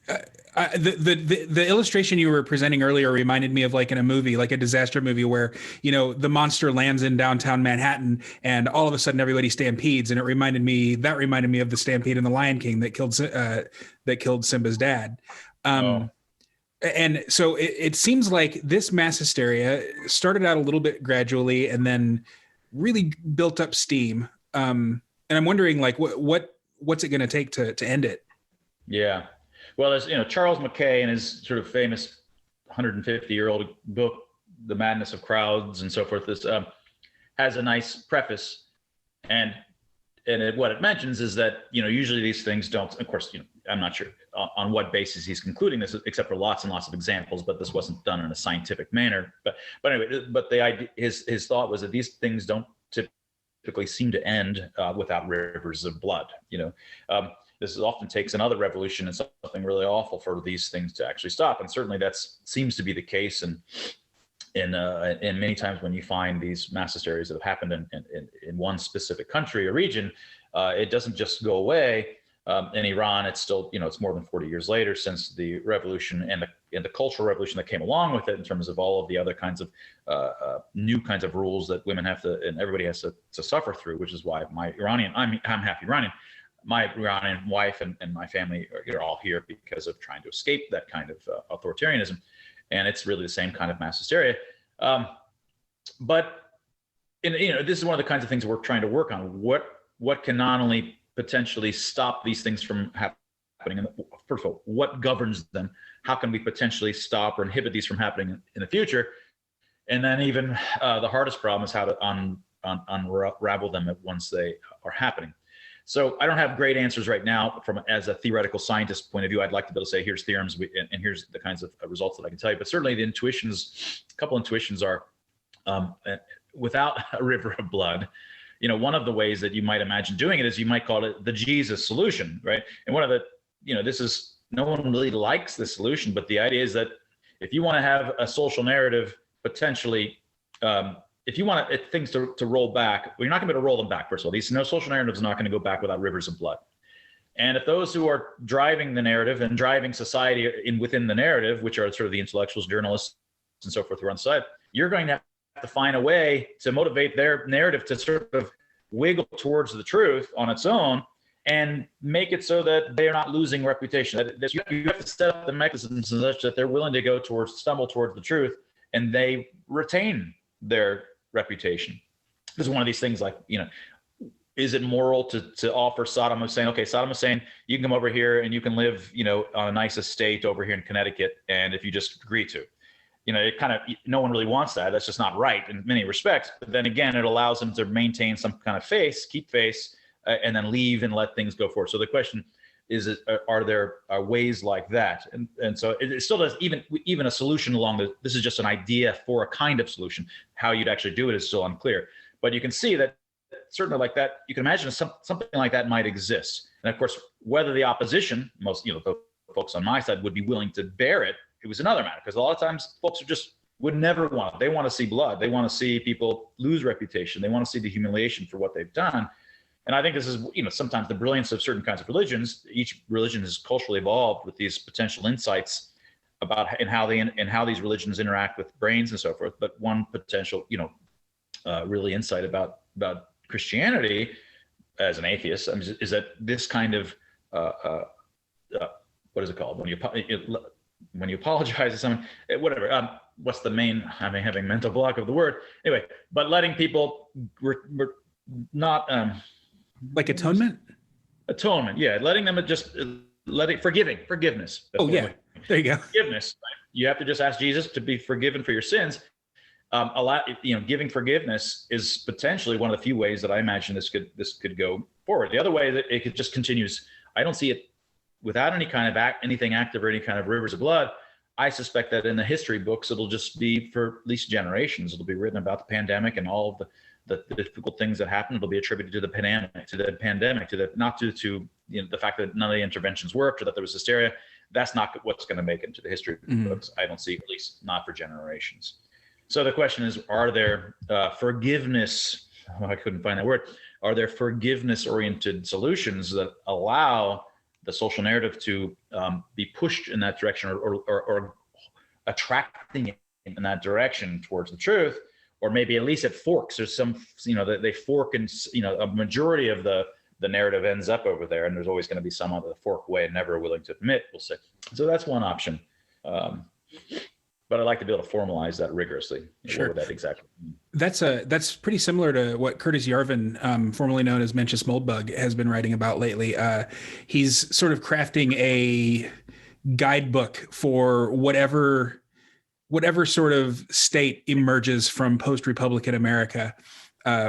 the illustration you were presenting earlier reminded me of, like, in a movie, like a disaster movie, where the monster lands in downtown Manhattan and all of a sudden everybody stampedes, and it reminded me of the stampede in The Lion King that killed Simba's dad. And so it seems like this mass hysteria started out a little bit gradually and then really built up steam. And I'm wondering, like, what's it going to take to end it? Yeah. Well, there's, Charles Mackay in his sort of famous 150-year-old book, The Madness of Crowds and so forth, this has a nice preface. And what it mentions is that, usually these things don't, of course, I'm not sure on what basis he's concluding this, except for lots and lots of examples, but this wasn't done in a scientific manner. But anyway, the idea, his thought was that these things don't typically seem to end without rivers of blood. This often takes another revolution and something really awful for these things to actually stop. And certainly that seems to be the case. And in many times when you find these mass hysterias that have happened in one specific country or region, it doesn't just go away. In Iran, it's still, it's more than 40 years later since the revolution and the cultural revolution that came along with it, in terms of all of the other kinds of new kinds of rules that women have to, and everybody has to suffer through, which is why I'm half Iranian. My Iranian wife and my family are all here because of trying to escape that kind of authoritarianism. And it's really the same kind of mass hysteria. But this is one of the kinds of things we're trying to work on. What can not only potentially stop these things from happening, and first of all, what governs them? How can we potentially stop or inhibit these from happening in the future? And then even the hardest problem is how to unravel them once they are happening. So I don't have great answers right now as a theoretical scientist point of view. I'd like to be able to say, here's theorems and here's the kinds of results that I can tell you. But certainly the a couple intuitions are, without a river of blood, one of the ways that you might imagine doing it is you might call it the Jesus solution, right? And one of the, no one really likes this solution, but the idea is that if you want to have a social narrative potentially, if you want things to roll back, well, you're not going to be able to roll them back. First of all, these social narratives are not going to go back without rivers of blood. And if those who are driving the narrative and driving society within the narrative, which are sort of the intellectuals, journalists, and so forth who are on the side, you're going to have to find a way to motivate their narrative to sort of wiggle towards the truth on its own and make it so that they're not losing reputation. You have to set up the mechanisms such that they're willing to stumble towards the truth, and they retain their reputation. This is one of these things, like, is it moral to offer Saddam Hussein, okay, Saddam Hussein, you can come over here and you can live, on a nice estate over here in Connecticut, and if you just agree to, it kind of, no one really wants that. That's just not right in many respects. But then again, it allows them to maintain some kind of keep face, and then leave and let things go forward. So the question is, are there ways like that? And so it still does, even a solution this is just an idea for a kind of solution. How you'd actually do it is still unclear. But you can see that certainly like that, you can imagine something like that might exist. And of course, whether the opposition, most, the folks on my side, would be willing to bear it, it was another matter, because a lot of times folks would never want it. They want to see blood. They want to see people lose reputation. They want to see the humiliation for what they've done. And I think this is, sometimes the brilliance of certain kinds of religions. Each religion has culturally evolved with these potential insights about how these religions interact with brains and so forth. But one potential, really insight about Christianity as an atheist is that this kind of what is it called when when you apologize to someone, whatever. What's the main? I'm having mental block of the word. Anyway, but letting people not like atonement. Atonement, yeah, letting them just forgiveness. That's there you go. Forgiveness. Right? You have to just ask Jesus to be forgiven for your sins. Giving forgiveness is potentially one of the few ways that I imagine this could go forward. The other way that it could just continues. I don't see it without any kind of anything active or any kind of rivers of blood. I suspect that in the history books, it'll just be for at least generations. It'll be written about the pandemic and all of the difficult things that happened. It'll be attributed to the pandemic, not due to the fact that none of the interventions worked or that there was hysteria. That's not what's going to make it into the history books. I don't see, at least not for generations. So the question is, are there forgiveness? I couldn't find that word. Are there forgiveness-oriented solutions that allow the social narrative to be pushed in that direction, or attracting it in that direction towards the truth? Or maybe at least it forks. There's some, they fork, and a majority of the narrative ends up over there, and there's always going to be some other fork way and never willing to admit, we'll say. So that's one option. But I'd like to be able to formalize that rigorously. Sure. What would that exactly mean? That's pretty similar to what Curtis Yarvin, formerly known as Mencius Moldbug, has been writing about lately. He's sort of crafting a guidebook for whatever sort of state emerges from post-Republican America,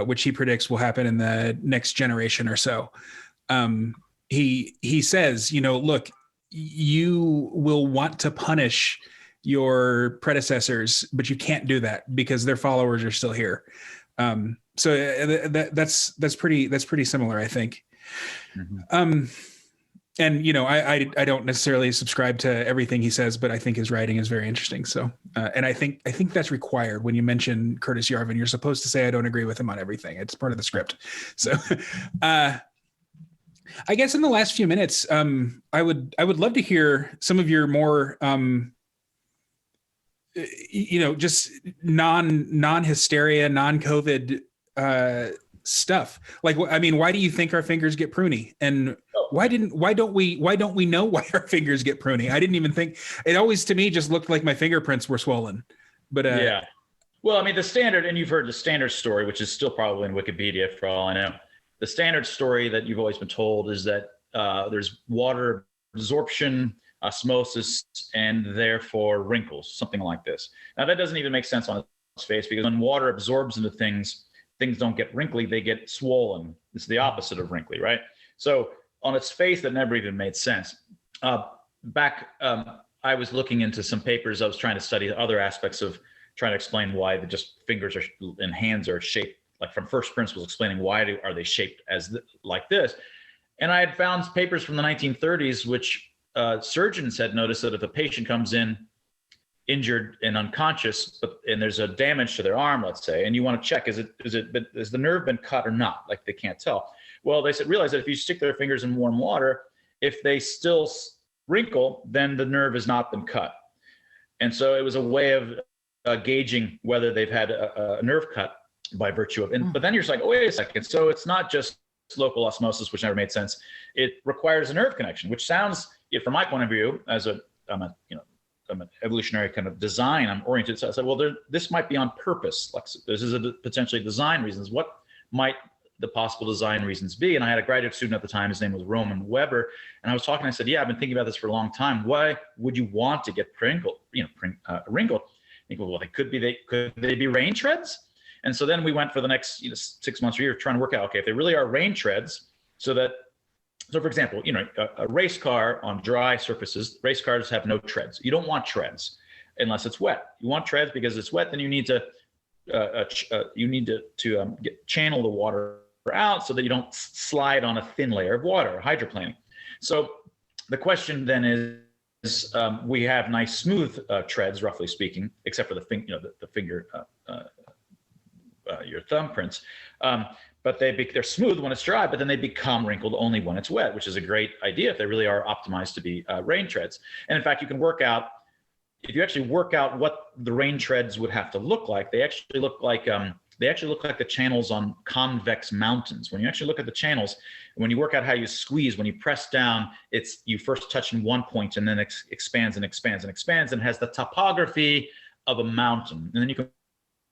which he predicts will happen in the next generation or so. He says, look, you will want to punish your predecessors, but you can't do that because their followers are still here. So that's pretty similar, I think. Mm-hmm. And I don't necessarily subscribe to everything he says, but I think his writing is very interesting. So, and I think that's required when you mention Curtis Yarvin. You're supposed to say I don't agree with him on everything. It's part of the script. So, I guess in the last few minutes, I would love to hear some of your more just non-hysteria, non-COVID stuff. Like, I mean, why do you think our fingers get pruny? And why don't we know why our fingers get pruny? I didn't even think it always, to me, just looked like my fingerprints were swollen. But yeah. Well, I mean, the standard, and you've heard the standard story, which is still probably in Wikipedia for all I know. The standard story that you've always been told is that there's water absorption, osmosis, and therefore wrinkles, something like this. Now, that doesn't even make sense on its face, because when water absorbs into things don't get wrinkly, they get swollen. It's the opposite of wrinkly, right? So on its face, that never even made sense. I was looking into some papers. I was trying to study other aspects of trying to explain why just fingers and hands are shaped, like from first principles, explaining why are they shaped like this. And I had found papers from the 1930s, which surgeons had noticed that if a patient comes in injured and unconscious, and there's a damage to their arm, let's say, and you want to check, has the nerve been cut or not? Like, they can't tell. Well, they realized that if you stick their fingers in warm water, if they still wrinkle, then the nerve has not been cut. And so it was a way of gauging whether they've had a nerve cut by virtue of, but then you're just like, oh, wait a second. So it's not just local osmosis, which never made sense. It requires a nerve connection, which sounds, from my point of view, as I'm an evolutionary kind of design, I'm oriented. So I said, well, this might be on purpose. Like, this is potentially design reasons. What might the possible design reasons be? And I had a graduate student at the time. His name was Roman Weber. And I was talking, I said, yeah, I've been thinking about this for a long time. Why would you want to get wrinkled? Think, well, could they be rain treads? And so then we went for the next 6 months or a year trying to work out, okay, if they really are rain treads, so for example, a race car on dry surfaces, race cars have no treads. You don't want treads unless it's wet. You want treads because it's wet, then you need to channel the water out so that you don't slide on a thin layer of water, hydroplaning. So the question then is, we have nice smooth treads, roughly speaking, except for the finger, your thumbprints. But they're smooth when it's dry, but then they become wrinkled only when it's wet, which is a great idea if they really are optimized to be rain treads. And in fact, you can if you actually work out what the rain treads would have to look like, they actually look like they actually look like the channels on convex mountains. When you actually look at the channels, when you work out how you squeeze, when you press down, you first touch in one point and then expands and expands and expands, and has the topography of a mountain. And then you can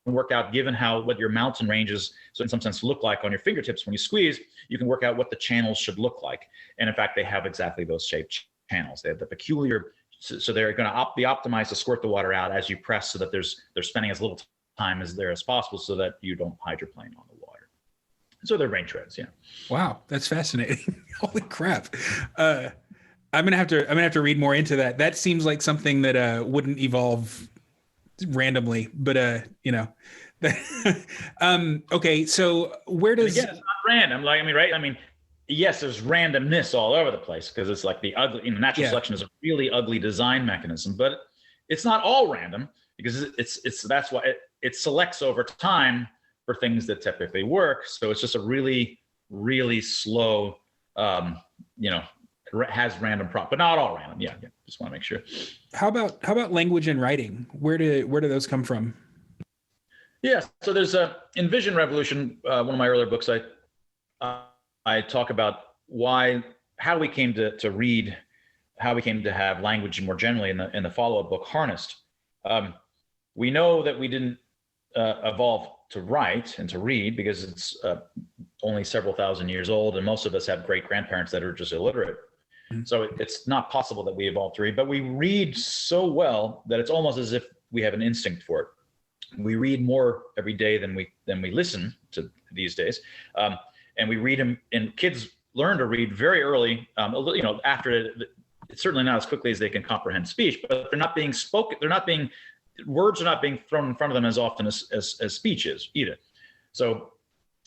work out, given what your mountain ranges, so in some sense look like on your fingertips when you squeeze, you can work out what the channels should look like. And in fact, they have exactly those shaped channels. They have the peculiar, so they're going to be optimized to squirt the water out as you press, so that they're spending as little time as there as possible, so that you don't hydroplane on the water. So they're rain treads. Yeah. Wow, that's fascinating. Holy crap. I'm gonna have to read more into that. That seems like something that wouldn't evolve randomly, but okay, so where does, again, it's not random, right? Yes, there's randomness all over the place, because it's like the ugly, natural selection is a really ugly design mechanism, but it's not all random, because that's why it selects over time for things that typically work. So it's just a really, really slow, has random but not all random. Yeah. Just want to make sure. How about language and writing? Where do those come from? Yeah. So there's in Vision Revolution, one of my earlier books, I talk about how we came to read, how we came to have language more generally in the follow-up book, Harnessed. We know that we didn't evolve to write and to read, because it's only several thousand years old, and most of us have great-grandparents that are just illiterate. Mm-hmm. So it's not possible that we evolved to read, but we read so well that it's almost as if we have an instinct for it. We read more every day than we listen to these days, and we read them. And kids learn to read very early. After it's certainly not as quickly as they can comprehend speech, but they're not being spoken. Words are not being thrown in front of them as often as speech is either. So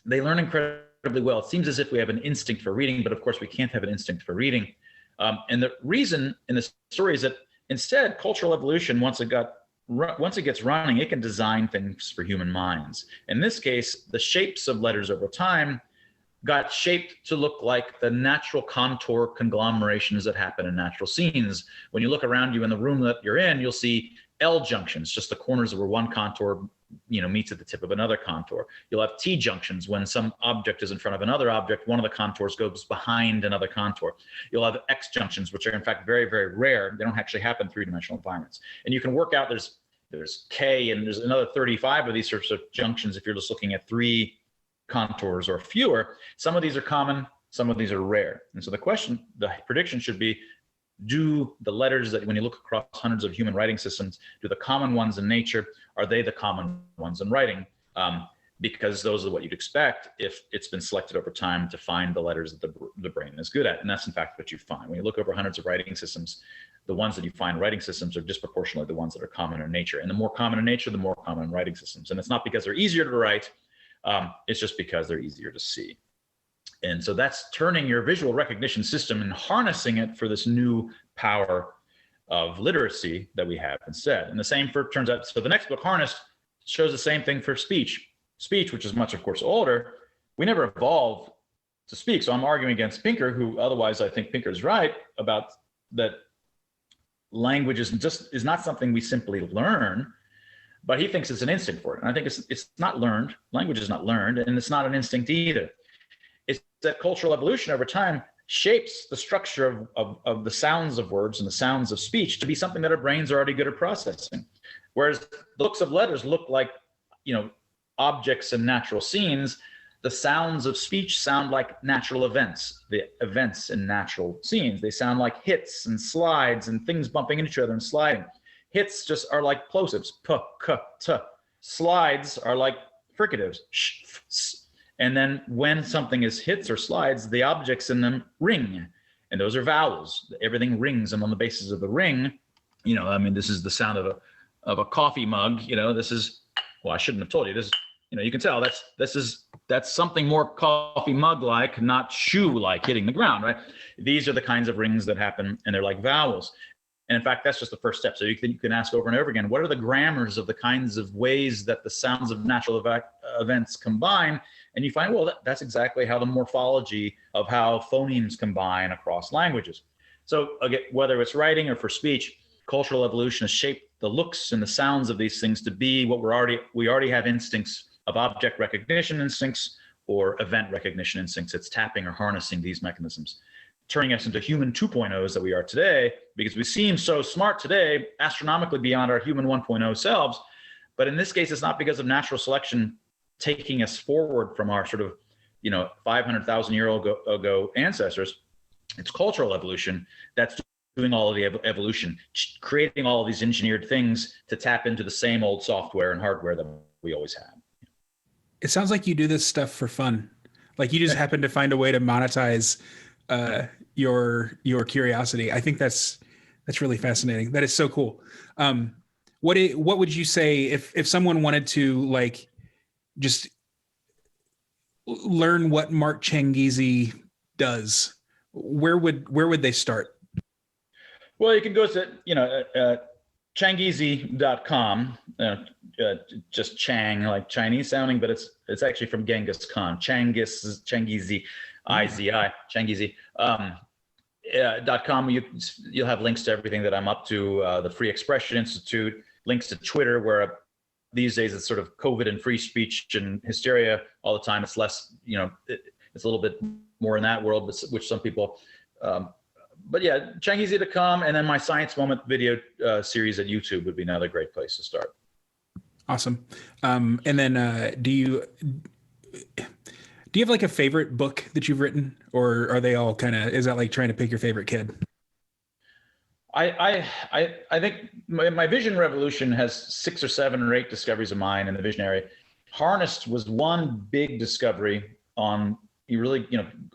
they learn incredibly well. It seems as if we have an instinct for reading, but of course we can't have an instinct for reading. And the reason in the story is that instead, cultural evolution, once it gets running, it can design things for human minds. In this case, the shapes of letters over time got shaped to look like the natural contour conglomerations that happen in natural scenes. When you look around you in the room that you're in, you'll see L junctions, just the corners of where one contour meets at the tip of another contour. You'll have T junctions when some object is in front of another object, one of the contours goes behind another contour. You'll have X junctions, which are in fact very, very rare. They don't actually happen in three-dimensional environments. And you can work out there's K, and there's another 35 of these sorts of junctions if you're just looking at 3 contours or fewer. Some of these are common, some of these are rare. And so the prediction should be, do the letters that when you look across hundreds of human writing systems, do the common ones in nature, are they the common ones in writing? Because those are what you'd expect if it's been selected over time to find the letters that the brain is good at. And that's in fact what you find. When you look over hundreds of writing systems, the ones that you find writing systems are disproportionately the ones that are common in nature. And the more common in nature, the more common in writing systems. And it's not because they're easier to write, it's just because they're easier to see. And so that's turning your visual recognition system and harnessing it for this new power of literacy that we have instead. And the same turns out, so the next book, Harnessed, shows the same thing for speech. Speech, which is much, of course, older, we never evolved to speak. So I'm arguing against Pinker, who otherwise I think Pinker's right about that language is not something we simply learn, but he thinks it's an instinct for it. And I think it's not learned. Language is not learned, and it's not an instinct either. It's that cultural evolution over time shapes the structure of the sounds of words and the sounds of speech to be something that our brains are already good at processing. Whereas the looks of letters look like, objects in natural scenes, the sounds of speech sound like natural events, the events in natural scenes. They sound like hits and slides and things bumping into each other and sliding. Hits just are like plosives, p, k, t. Slides are like fricatives, sh, f, s. And then when something is hits or slides, the objects in them ring. And those are vowels. Everything rings. And on the basis of the ring, this is the sound of a coffee mug. This is, well, I shouldn't have told you this. You can tell that's something more coffee mug-like, not shoe-like hitting the ground, right? These are the kinds of rings that happen, and they're like vowels. And in fact, that's just the first step. So you can ask over and over again, what are the grammars of the kinds of ways that the sounds of natural events combine? And you find, well, that's exactly how the morphology of how phonemes combine across languages. So again, whether it's writing or for speech, cultural evolution has shaped the looks and the sounds of these things to be what we already have instincts of object recognition instincts or event recognition instincts. It's tapping or harnessing these mechanisms, turning us into human 2.0s that we are today, because we seem so smart today, astronomically beyond our human 1.0 selves. But in this case, it's not because of natural selection taking us forward from our sort of, 500,000 year ago ancestors. It's cultural evolution that's doing all of the evolution, creating all of these engineered things to tap into the same old software and hardware that we always had. It sounds like you do this stuff for fun. Like you just happen to find a way to monetize your curiosity. I think that's really fascinating. That is so cool. What would you say if someone wanted to like just learn what Mark Changizi does? Where would they start? Well, you can go to Changizi.com. Just Chang, like Chinese sounding, but it's actually from Genghis Khan. Changizi, I-Z-I, Changizi. .com. You'll have links to everything that I'm up to. The Free Expression Institute, links to Twitter, where these days it's sort of COVID and free speech and hysteria all the time. It's less, it's a little bit more in that world, which some people. But yeah, Changizi.com, and then my Science Moment video series at YouTube would be another great place to start. Awesome. And then do you have like a favorite book that you've written, or are they all is that like trying to pick your favorite kid? I think my Vision Revolution has 6 or 7 or 8 discoveries of mine, and the Visionary. Harnessed was one big discovery on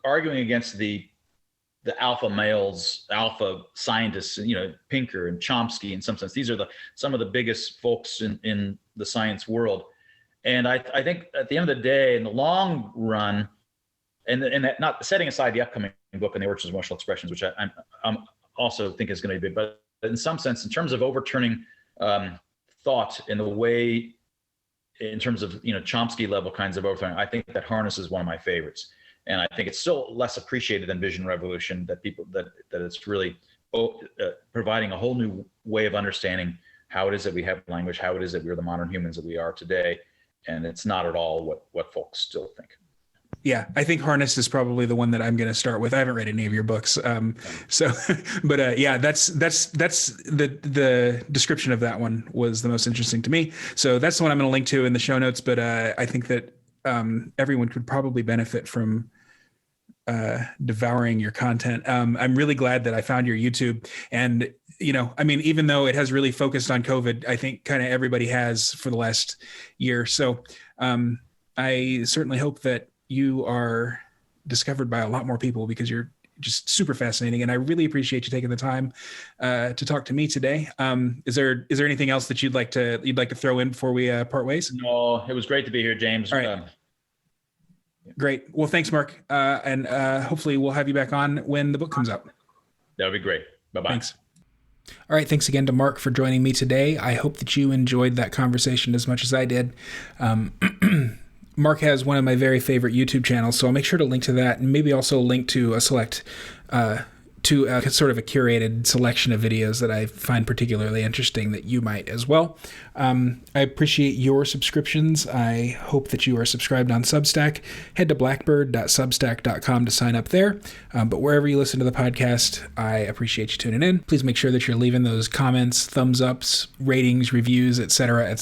arguing against the alpha males, alpha scientists, Pinker and Chomsky in some sense. These are some of the biggest folks in the science world. And I think at the end of the day, in the long run, and not setting aside the upcoming book on the origins of emotional expressions, which I'm also think is going to be big, but in some sense, in terms of overturning thought in the way, in terms of Chomsky level kinds of overturning, I think that Harness is one of my favorites. And I think it's still less appreciated than Vision Revolution, that it's really providing a whole new way of understanding how it is that we have language, how it is that we're the modern humans that we are today. And it's not at all what folks still think. Yeah, I think Harness is probably the one that I'm going to start with. I haven't read any of your books, but yeah, that's the description of that one was the most interesting to me. So that's the one I'm going to link to in the show notes. But I think that everyone could probably benefit from devouring your content. I'm really glad that I found your YouTube, and even though it has really focused on COVID, I think kind of everybody has for the last year. So I certainly hope that you are discovered by a lot more people, because you're just super fascinating. And I really appreciate you taking the time to talk to me today. Is there anything else that you'd like to throw in before we part ways? No, it was great to be here, James. All right. Great. Well, thanks, Mark. And hopefully we'll have you back on when the book comes out. That would be great. Bye-bye. Thanks. All right. Thanks again to Mark for joining me today. I hope that you enjoyed that conversation as much as I did. Mark has one of my very favorite YouTube channels, so I'll make sure to link to that, and maybe also link to a sort of a curated selection of videos that I find particularly interesting that you might as well. I appreciate your subscriptions. I hope that you are subscribed on Substack. Head to blackbird.substack.com to sign up there. But wherever you listen to the podcast, I appreciate you tuning in. Please make sure that you're leaving those comments, thumbs ups, ratings, reviews, etc.,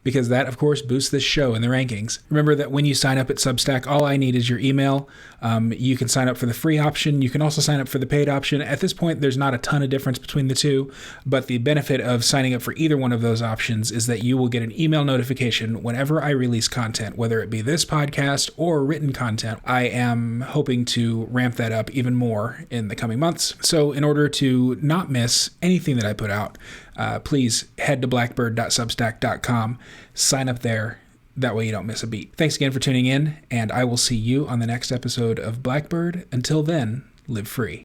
because that, of course, boosts this show in the rankings. Remember that when you sign up at Substack, all I need is your email. You can sign up for the free option. You can also sign up for the paid option. At this point, there's not a ton of difference between the two, but the benefit of signing up for either one of those options is that you will get an email notification whenever I release content, whether it be this podcast or written content. I am hoping to ramp that up even more in the coming months. So in order to not miss anything that I put out, please head to blackbird.substack.com, sign up there. That way you don't miss a beat. Thanks again for tuning in, and I will see you on the next episode of Blackbird. Until then, live free.